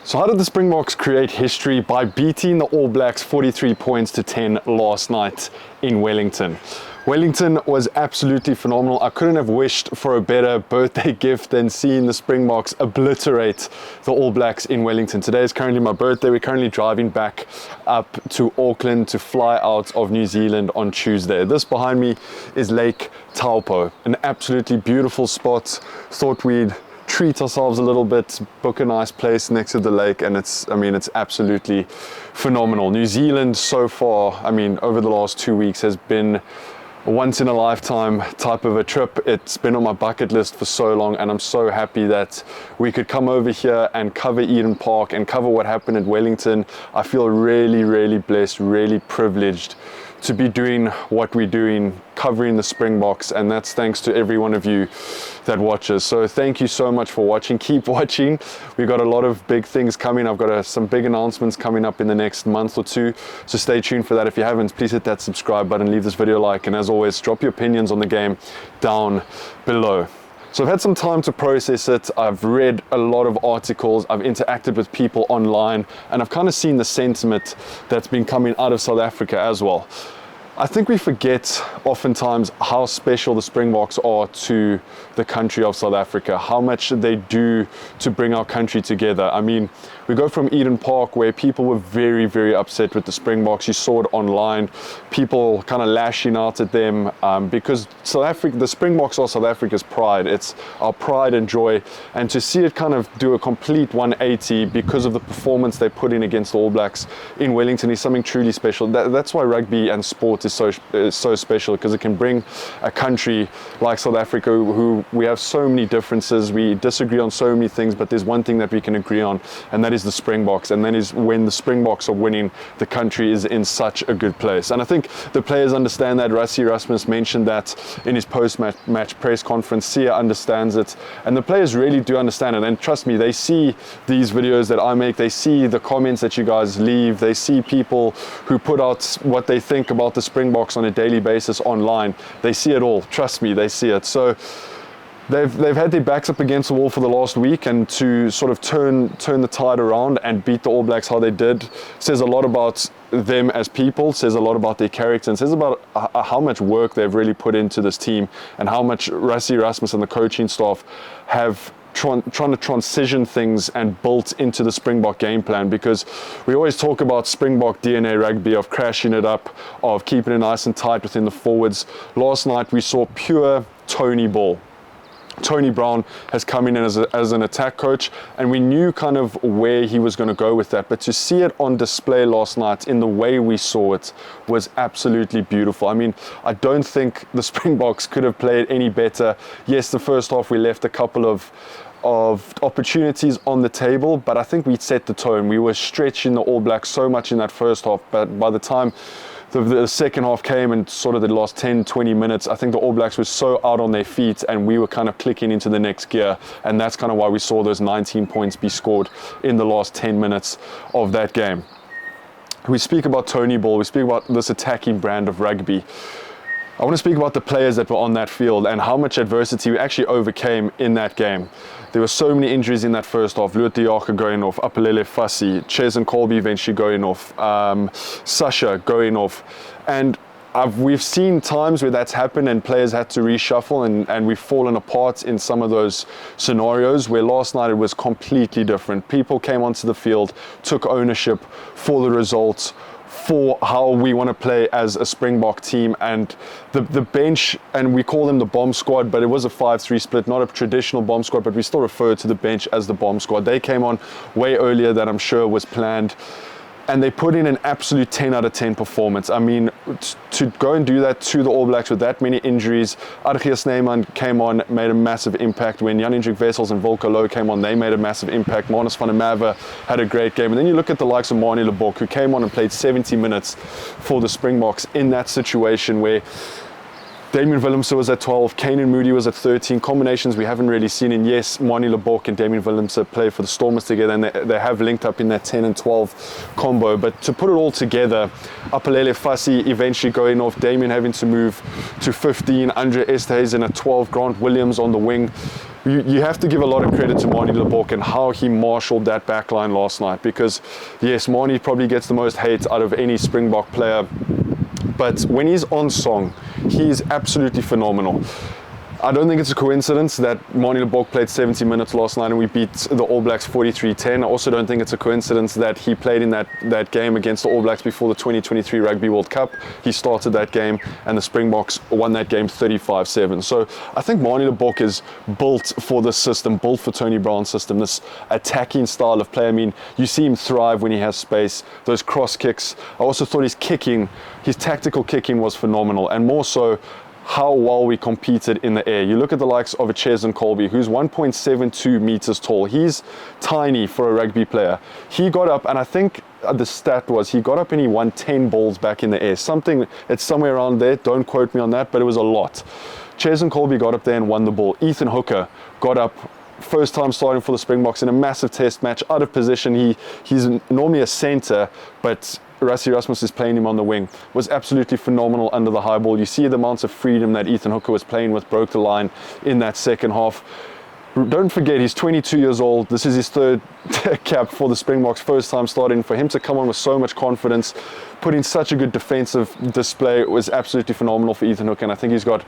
So how did the Springboks create history? By beating the All Blacks 43 points to 10 last night in Wellington. Wellington was absolutely phenomenal. I couldn't have wished for a better birthday gift than seeing the Springboks obliterate the All Blacks in Wellington. Today is currently my birthday. We're currently driving back up to Auckland to fly out of New Zealand on Tuesday. This behind me is Lake Taupo, an absolutely beautiful spot. Thought we'd treat ourselves a little bit, book a nice place next to the lake, and it's absolutely phenomenal. New Zealand so far, over the last 2 weeks has been a once in a lifetime type of a trip. It's been on my bucket list for so long, and I'm so happy that we could come over here and cover Eden Park and cover what happened at Wellington. I feel really, really blessed, really privileged to be doing what we're doing, covering the Springboks, and that's thanks to every one of you that watches. So thank you so much for watching. Keep watching. We've got a lot of big things coming. I've got some big announcements coming up in the next month or two, so stay tuned for that. If you haven't, please hit that subscribe button, leave this video a like, and as always, drop your opinions on the game down below. So I've had some time to process it. I've read a lot of articles, I've interacted with people online, and I've kind of seen the sentiment that's been coming out of South Africa as well. I think we forget oftentimes how special the Springboks are to the country of South Africa, how much they do to bring our country together. We go from Eden Park, where people were very, very upset with the Springboks. You saw it online, people kind of lashing out at them because the Springboks are South Africa's pride. It's our pride and joy, and to see it kind of do a complete 180 because of the performance they put in against the All Blacks in Wellington is something truly special. That's why rugby and sport is so special, because it can bring a country like South Africa, who we have so many differences, we disagree on so many things, but there's one thing that we can agree on, and that is the Springboks. And that is, when the Springboks are winning, the country is in such a good place. And I think the players understand that. Rassie Erasmus mentioned that in his post-match press conference. Sia understands it, and the players really do understand it. And trust me, they see these videos that I make, they see the comments that you guys leave, they see people who put out what they think about the Springboks on a daily basis online. They see it all. Trust me, they see it. So they've had their backs up against the wall for the last week, and to sort of turn the tide around and beat the All Blacks how they did says a lot about them as people, says a lot about their character, and says about how much work they've really put into this team, and how much Rassie Erasmus and the coaching staff have trying to transition things and built into the Springbok game plan. Because we always talk about Springbok DNA rugby, of crashing it up, of keeping it nice and tight within the forwards. Last night we saw pure Tony ball. Tony Brown has come in as an attack coach, and we knew kind of where he was going to go with that, but to see it on display last night in the way we saw it was absolutely beautiful. I don't think the Springboks could have played any better. Yes, the first half we left a couple of opportunities on the table, but I think we set the tone. We were stretching the All Blacks so much in that first half, but by the time the second half came and sort of the last 10-20 minutes, I think the All Blacks were so out on their feet, and we were kind of clicking into the next gear, and that's kind of why we saw those 19 points be scored in the last 10 minutes of that game. We speak about Tony ball, we speak about this attacking brand of rugby. I want to speak about the players that were on that field and how much adversity we actually overcame in that game. There were so many injuries in that first half. Louis Diaker going off, Apelele Fassi, Ches and Colby eventually going off, Sasha going off. And we've seen times where that's happened and players had to reshuffle, and we've fallen apart in some of those scenarios, where last night it was completely different. People came onto the field, took ownership for the results, for how we want to play as a Springbok team, and the bench, and we call them the bomb squad, but it was a 5-3 split, not a traditional bomb squad, but we still refer to the bench as the bomb squad. They came on way earlier than I'm sure was planned, and they put in an absolute 10 out of 10 performance. To go and do that to the All Blacks with that many injuries. Argeir Snyman came on, made a massive impact. When Jan-Hendrik Wessels and Volker Low came on, they made a massive impact. Marnus van der Merwe had a great game. And then you look at the likes of Manie Lebok, who came on and played 70 minutes for the Springboks in that situation where Damian Willemse was at 12, Kane Moody was at 13, combinations we haven't really seen. And yes, Manie Libbok and Damian Willemse play for the Stormers together, and they have linked up in that 10 and 12 combo. But to put it all together, Apalele Fassi eventually going off, Damian having to move to 15, Andre Esterhuizen at 12, Grant Williams on the wing. You have to give a lot of credit to Manie Libbok and how he marshalled that back line last night, because yes, Manie probably gets the most hate out of any Springbok player, but when he's on song, he's absolutely phenomenal. I don't think it's a coincidence that Manie Libbok played 70 minutes last night and we beat the All Blacks 43-10. I also don't think it's a coincidence that he played in that game against the All Blacks before the 2023 Rugby World Cup. He started that game and the Springboks won that game 35-7. So I think Manie Libbok is built for this system, built for Tony Brown's system, this attacking style of play. I mean, you see him thrive when he has space, those cross kicks. I also thought his tactical kicking was phenomenal, and more so, how well we competed in the air. You look at the likes of a Cheslin Colby, who's 1.72 meters tall. He's tiny for a rugby player. He got up, and I think the stat was he got up and he won 10 balls back in the air. It's somewhere around there. Don't quote me on that, but it was a lot. Cheslin Colby got up there and won the ball. Ethan Hooker got up, first time starting for the Springboks in a massive test match, out of position. He's normally a center, but Rassie Erasmus is playing him on the wing. Was absolutely phenomenal under the high ball. You see the amounts of freedom that Ethan Hooker was playing with, broke the line in that second half. Don't forget, he's 22 years old. This is his third cap for the Springboks, first time starting. For him to come on with so much confidence, put in such a good defensive display, was absolutely phenomenal for Ethan Hooker, and I think he's got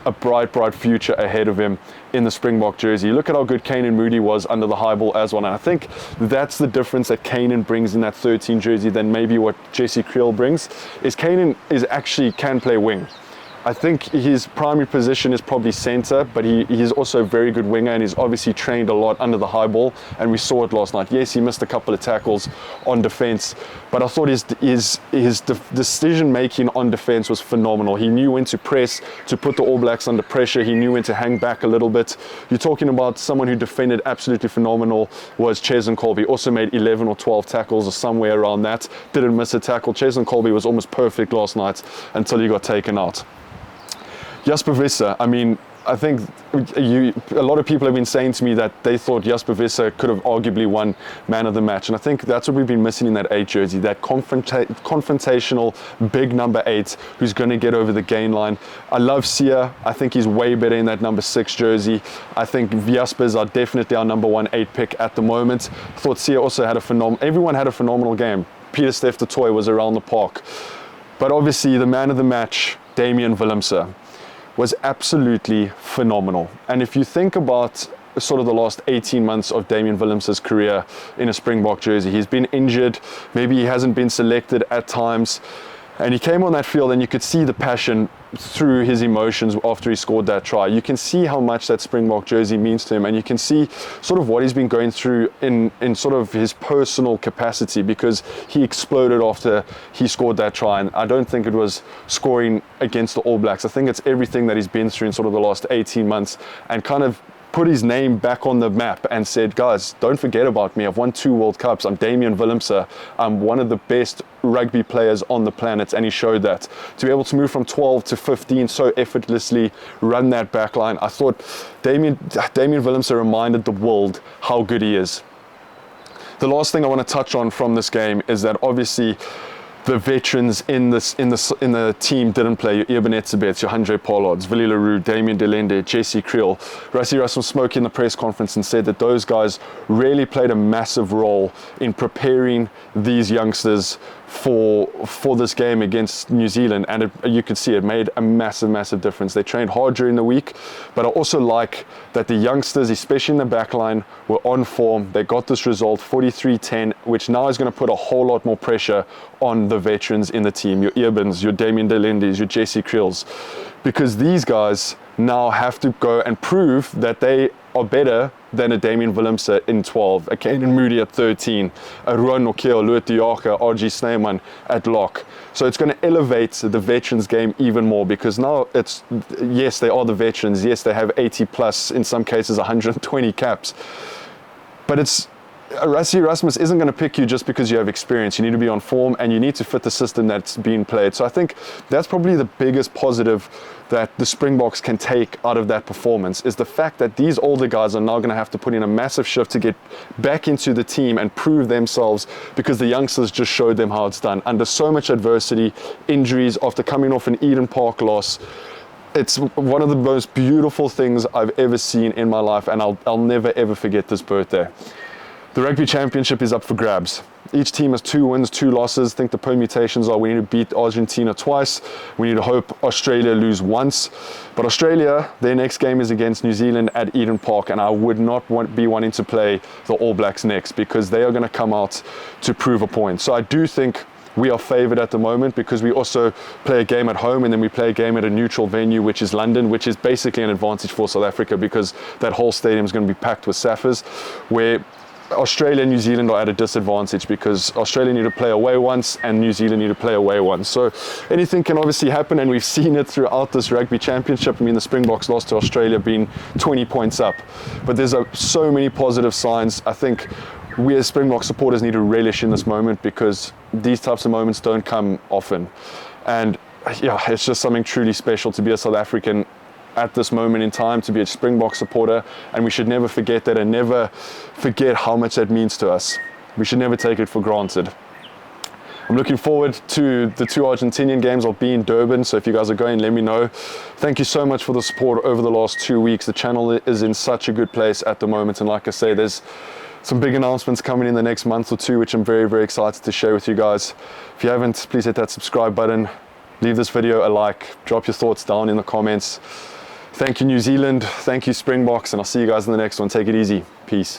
a bright future ahead of him in the Springbok jersey. Look at how good Kane Moody was under the high ball as well, and I think that's the difference that Kane brings in that 13 jersey than maybe what Jesse Kriel brings, is Kane can play wing. I think his primary position is probably centre, but he's also a very good winger, and he's obviously trained a lot under the high ball, and we saw it last night. Yes, he missed a couple of tackles on defence, but I thought his decision making on defence was phenomenal. He knew when to press to put the All Blacks under pressure. He knew when to hang back a little bit. You're talking about someone who defended absolutely phenomenal was Cheslin Colby. Also made 11 or 12 tackles or somewhere around that. Didn't miss a tackle. Cheslin Colby was almost perfect last night until he got taken out. Jasper Visser, I mean, I think a lot of people have been saying to me that they thought Jasper Visser could have arguably won man of the match, and I think that's what we've been missing in that 8 jersey, that confrontational big number 8 who's going to get over the gain line. I love Sia. I think he's way better in that number 6 jersey. I think Jaspers are definitely our number 1 8 pick at the moment. I thought Sia also had everyone had a phenomenal game. Peter Steph du Toit was around the park, but obviously the man of the match, Damian Willemse, was absolutely phenomenal. And if you think about sort of the last 18 months of Damian Willemse's career in a Springbok jersey, he's been injured, maybe he hasn't been selected at times, and he came on that field and you could see the passion through his emotions after he scored that try. You can see how much that Springbok jersey means to him, and you can see sort of what he's been going through in sort of his personal capacity, because he exploded after he scored that try, and I don't think it was scoring against the All Blacks. I think it's everything that he's been through in sort of the last 18 months and kind of put his name back on the map and said, guys, don't forget about me. I've won 2 World Cups. I'm Damian Willemse. I'm one of the best rugby players on the planet, and he showed that. To be able to move from 12 to 15 so effortlessly, run that back line, I thought Damian Willemse reminded the world how good he is. The last thing I want to touch on from this game is that obviously the veterans in the team didn't play. Your Eben Etzebeth, your Handré Pollards, Willie Leroux, Damien Delende, Jesse Kriel. Rassie Erasmus spoke in the press conference and said that those guys really played a massive role in preparing these youngsters for this game against New Zealand, and you could see it made a massive difference. They trained hard during the week, but I also like that the youngsters, especially in the back line, were on form. They got this result 43-10, which now is going to put a whole lot more pressure on the veterans in the team, your Ebens, your Damien Delendes, your Jesse Kriels, because these guys now have to go and prove that they are better than a Damian Willemse in 12, a Kane Moody at 13, a Ruan Okeo, Louis Diaka, RG Snyman at lock. So it's going to elevate the veterans game even more, because now it's, yes, they are the veterans, yes, they have 80 plus, in some cases 120 caps, but it's Rassie Erasmus isn't going to pick you just because you have experience. You need to be on form and you need to fit the system that's being played. So I think that's probably the biggest positive that the Springboks can take out of that performance, is the fact that these older guys are now going to have to put in a massive shift to get back into the team and prove themselves, because the youngsters just showed them how it's done under so much adversity, injuries, after coming off an Eden Park loss. It's one of the most beautiful things I've ever seen in my life, and I'll never ever forget this birthday. The Rugby Championship is up for grabs. Each team has 2 wins, 2 losses. I think the permutations are we need to beat Argentina twice. We need to hope Australia lose once. But Australia, their next game is against New Zealand at Eden Park, and I would not be wanting to play the All Blacks next, because they are going to come out to prove a point. So I do think we are favoured at the moment, because we also play a game at home and then we play a game at a neutral venue, which is London, which is basically an advantage for South Africa, because that whole stadium is going to be packed with Saffers, where Australia and New Zealand are at a disadvantage, because Australia need to play away once and New Zealand need to play away once. So anything can obviously happen, and we've seen it throughout this Rugby Championship. I mean, the Springboks lost to Australia being 20 points up, but there's so many positive signs. I think we as Springbok supporters need to relish in this moment, because these types of moments don't come often. And yeah, it's just something truly special to be a South African at this moment in time, to be a Springbok supporter, and we should never forget that, and never forget how much that means to us. We should never take it for granted. I'm looking forward to the 2 Argentinian games. I'll be in Durban, so if you guys are going, let me know. Thank you so much for the support over the last 2 weeks. The channel is in such a good place at the moment, and like I say, there's some big announcements coming in the next month or 2, which I'm very, very excited to share with you guys. If you haven't, please hit that subscribe button, leave this video a like, drop your thoughts down in the comments. Thank you, New Zealand. Thank you, Springboks, and I'll see you guys in the next one. Take it easy. Peace.